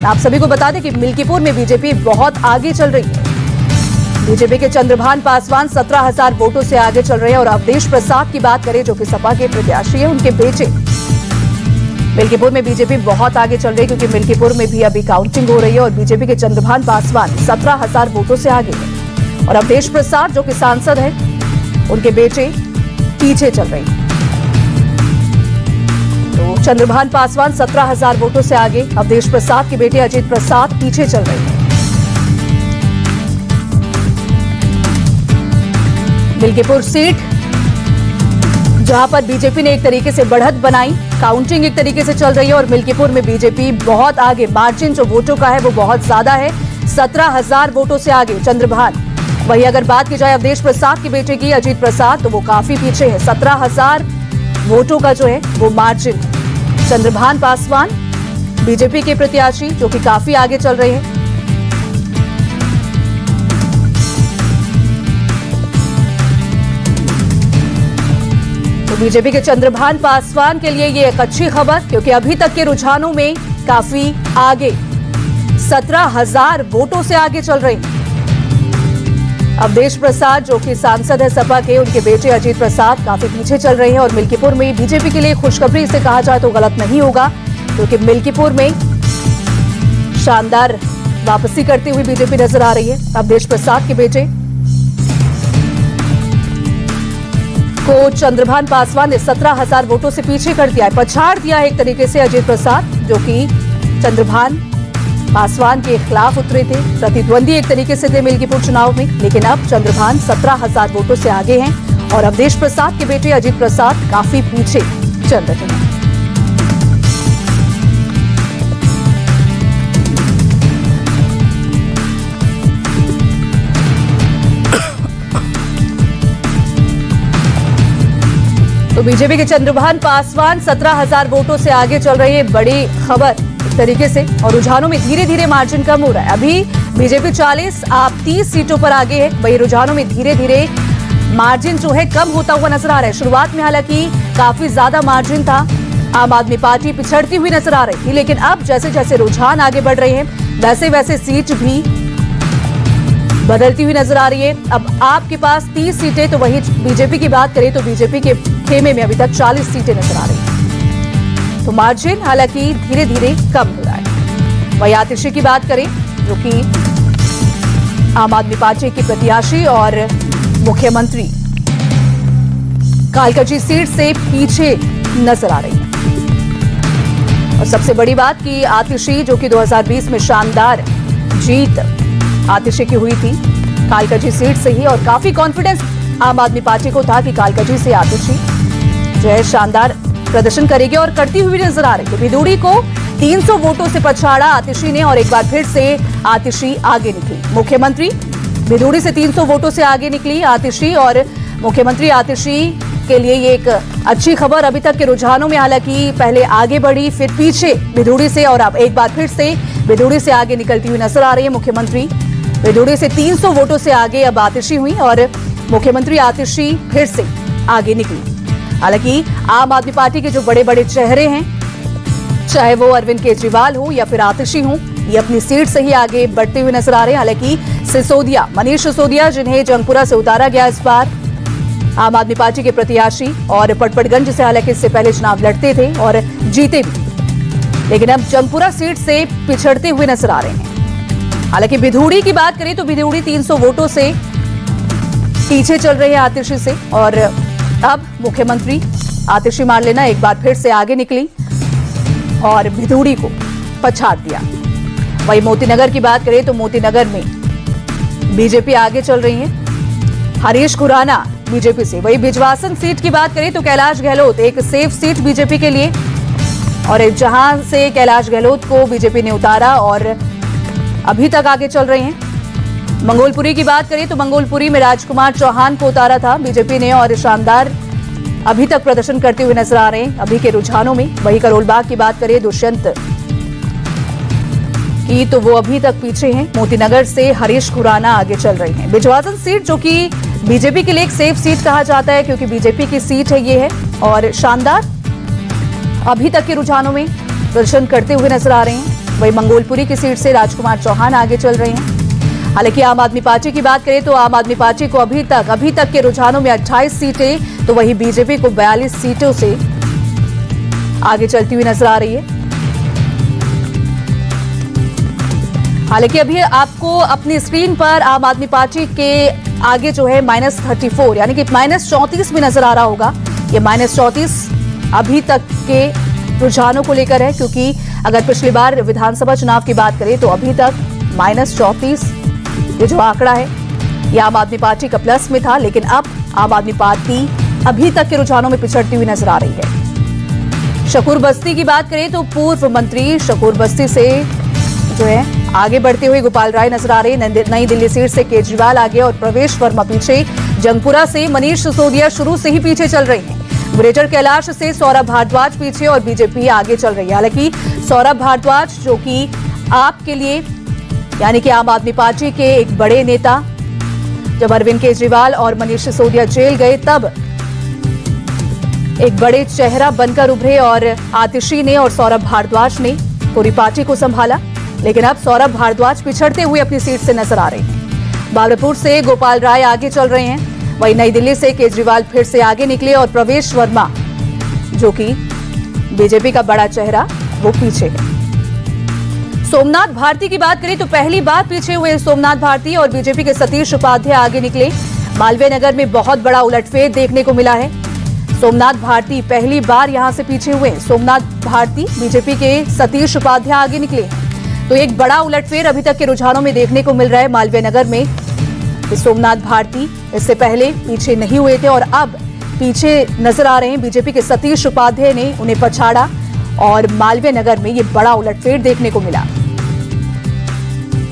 आप सभी को बता दें कि मिल्कीपुर में बीजेपी बहुत आगे चल रही है। बीजेपी के चंद्रभान पासवान 17,000 वोटों से आगे चल रहे हैं। और अवधेश प्रसाद की बात करें जो कि सपा के प्रत्याशी है, उनके बेटे मिल्कीपुर में बीजेपी बहुत आगे चल रही है, क्योंकि मिल्कीपुर में भी अभी काउंटिंग हो रही है और बीजेपी के चंद्रभान पासवान 17,000 वोटों से आगे है। और अवधेश प्रसाद जो कि सांसद है, उनके बेटे पीछे चल रहे हैं। तो चंद्रभान पासवान 17,000 वोटों से आगे, अवधेश प्रसाद के बेटे अजीत प्रसाद पीछे चल रहे हैं। मिल्कीपुर सीट जहां पर बीजेपी ने एक तरीके से बढ़त बनाई, काउंटिंग एक तरीके से चल रही है और मिल्कीपुर में बीजेपी बहुत आगे, मार्जिन जो वोटों का है वो बहुत ज्यादा है, 17,000 वोटों से आगे चंद्रभान। वही अगर बात की जाए अवधेश प्रसाद के बेटे की, अजीत प्रसाद, तो वो काफी पीछे है, 17,000 वोटों का जो है वो मार्जिन। चंद्रभान पासवान बीजेपी के प्रत्याशी जो कि काफी आगे चल रहे हैं। तो बीजेपी के चंद्रभान पासवान के लिए ये एक अच्छी खबर, क्योंकि अभी तक के रुझानों में काफी आगे, 17,000 वोटों से आगे चल रहे हैं। अवधेश प्रसाद जो कि सांसद है सपा के, उनके बेटे अजीत प्रसाद काफी पीछे चल रहे हैं। और मिल्कीपुर में बीजेपी के लिए खुशखबरी इसे कहा जाए तो गलत नहीं होगा, क्योंकि मिल्कीपुर में शानदार वापसी करती हुई बीजेपी नजर आ रही है। अवधेश प्रसाद के बेटे को चंद्रभान पासवान ने 17,000 वोटों से पीछे कर दिया है, पछाड़ दिया है एक तरीके से अजीत प्रसाद, जो कि चंद्रभान पासवान के खिलाफ उतरे थे, प्रतिद्वंदी एक तरीके से थे मिल्कीपुर चुनाव में। लेकिन अब चंद्रभान 17,000 वोटों से आगे हैं और अवधेश प्रसाद के बेटे अजीत प्रसाद काफी पीछे चल रहे हैं। तो बीजेपी के चंद्रभान पासवान 17,000 वोटों से आगे चल रही है, बड़ी खबर तरीके से। और रुझानों में धीरे धीरे मार्जिन कम हो रहा है। अभी बीजेपी 40, आप 30 सीटों पर आगे है। वही रुझानों में धीरे धीरे मार्जिन जो है कम होता हुआ नजर आ रहा है। शुरुआत में हालांकि काफी ज्यादा मार्जिन था, आम आदमी पार्टी पिछड़ती हुई नजर आ रही थी, लेकिन अब जैसे जैसे रुझान आगे बढ़ रहे हैं वैसे वैसे सीट भी बदलती हुई नजर आ रही है। अब आपके पास 30 सीटें, तो वही बीजेपी की बात करें तो बीजेपी के खेमे में अभी तक 40 सीटें नजर आ रही है। तो मार्जिन हालांकि धीरे धीरे कम हो रहा है। वही आतिशी की बात करें जो कि आम आदमी पार्टी की प्रत्याशी और मुख्यमंत्री, कालकाजी सीट से पीछे नजर आ रही है। और सबसे बड़ी बात कि आतिशी जो कि 2020 में शानदार जीत आतिशी की हुई थी कालकाजी सीट से ही, और काफी कॉन्फिडेंस आम आदमी पार्टी को था कि कालकाजी से आतिशी जो है शानदार प्रदर्शन करेगी और करती हुई नजर आ रही है। भिदोड़ी को 300 वोटों से पछाड़ा आतिशी ने और एक बार फिर से आतिशी आगे निकली। मुख्यमंत्री भिदोड़ी से 300 वोटों से आगे निकली आतिशी, और मुख्यमंत्री आतिशी के लिए ये एक अच्छी खबर। अभी तक के रुझानों में हालांकि पहले आगे बढ़ी, फिर पीछे भिदोड़ी से, और अब एक बार फिर से भिदोड़ी से आगे निकलती हुई नजर आ रही है। मुख्यमंत्री भिदोड़ी से 300 वोटों से आगे अब आतिशी हुई और मुख्यमंत्री आतिशी फिर से आगे निकली। हालांकि आम आदमी पार्टी के जो बड़े बड़े चेहरे हैं, चाहे वो अरविंद केजरीवाल हो या फिर आतिशी हो, ये अपनी सीट से ही आगे बढ़ते हुए नजर आ रहे हैं। हालांकि सिसोदिया, मनीष सिसोदिया, जिन्हें जंगपुरा से उतारा गया इस बार, आम आदमी पार्टी के प्रत्याशी, और पटपड़गंज से हालांकि इससे पहले चुनाव लड़ते थे और जीते भी, लेकिन अब जंगपुरा सीट से पिछड़ते हुए नजर आ रहे हैं। हालांकि भिदोड़ी की बात करें तो भिदोड़ी 300 वोटों से पीछे चल रहे हैं आतिशी से, और अब मुख्यमंत्री आतिशी मारलेना एक बार फिर से आगे निकली और भिदोड़ी को पछाड़ दिया। वही मोतीनगर की बात करें तो मोतीनगर में बीजेपी आगे चल रही है, हरीश खुराना बीजेपी से। वही बिजवासन सीट की बात करें तो कैलाश गहलोत एक सेफ सीट बीजेपी के लिए, और जहां से कैलाश गहलोत को बीजेपी ने उतारा और अभी तक आगे चल रहे हैं। मंगोलपुरी की बात करें तो मंगोलपुरी में राजकुमार चौहान को उतारा था बीजेपी ने, और शानदार अभी तक प्रदर्शन करते हुए नजर आ रहे हैं अभी के रुझानों में। वही करोलबाग की बात करें दुष्यंत की, तो वो अभी तक पीछे हैं। मोतीनगर से हरीश खुराना आगे चल रहे हैं। बिजवासन सीट जो कि बीजेपी के लिए एक सेफ सीट कहा जाता है, क्योंकि बीजेपी की सीट है ये है, और शानदार अभी तक के रुझानों में प्रदर्शन करते हुए नजर आ रहे हैं। वही मंगोलपुरी की सीट से राजकुमार चौहान आगे चल रहे हैं। हालांकि आम आदमी पार्टी की बात करें तो आम आदमी पार्टी को अभी तक के रुझानों में 28 सीटें, तो वही बीजेपी को 42 सीटों से आगे चलती हुई नजर आ रही है। हालांकि अभी आपको अपनी स्क्रीन पर आम आदमी पार्टी के आगे जो है -34 यानी कि -34 भी नजर आ रहा होगा। ये -34 अभी तक के रुझानों को लेकर है, क्योंकि अगर पिछली बार विधानसभा चुनाव की बात करें तो अभी तक -34 ये जो आंकड़ा है ये आम आदमी पार्टी का प्लस में था, लेकिन अब आम आदमी पार्टी अभी तक के रुझानों में पिछड़ती हुई नजर आ रही है। शकूर बस्ती की बात करें तो पूर्व मंत्री शकूर बस्ती से जो है आगे बढ़ते हुए गोपाल राय नजर आ रहे हैं। नई दिल्ली सीट से केजरीवाल आगे और प्रवेश वर्मा पीछे। जंगपुरा से मनीष सिसोदिया शुरू से ही पीछे चल रही हैं। ग्रेटर कैलाश से सौरभ भारद्वाज पीछे और बीजेपी आगे चल रही है। हालांकि सौरभ भारद्वाज जो कि आपके लिए यानी कि आम आदमी पार्टी के एक बड़े नेता, जब अरविंद केजरीवाल और मनीष सिसोदिया जेल गए तब एक बड़े चेहरा बनकर उभरे और आतिशी ने और सौरभ भारद्वाज ने पूरी पार्टी को संभाला। लेकिन अब सौरभ भारद्वाज पिछड़ते हुए अपनी सीट से नजर आ रहे हैं। बाबरपुर से गोपाल राय आगे चल रहे हैं। वहीं नई दिल्ली से केजरीवाल फिर से आगे निकले और प्रवेश वर्मा जो कि बीजेपी का बड़ा चेहरा वो पीछे है। सोमनाथ भारती की बात करें तो पहली बार पीछे हुए सोमनाथ भारती और बीजेपी के सतीश उपाध्याय आगे निकले। मालवीय नगर में बहुत बड़ा उलटफेर देखने को मिला है। सोमनाथ भारती पहली बार यहां से पीछे हुए। सोमनाथ भारती बीजेपी के सतीश उपाध्याय आगे निकले, तो एक बड़ा उलटफेर अभी तक के रुझानों में देखने को मिल रहा है मालवीय नगर में। सोमनाथ भारती इससे पहले पीछे नहीं हुए थे और अब पीछे नजर आ रहे हैं। बीजेपी के सतीश उपाध्याय ने उन्हें पछाड़ा और मालवीय नगर में ये बड़ा उलटफेर देखने को मिला।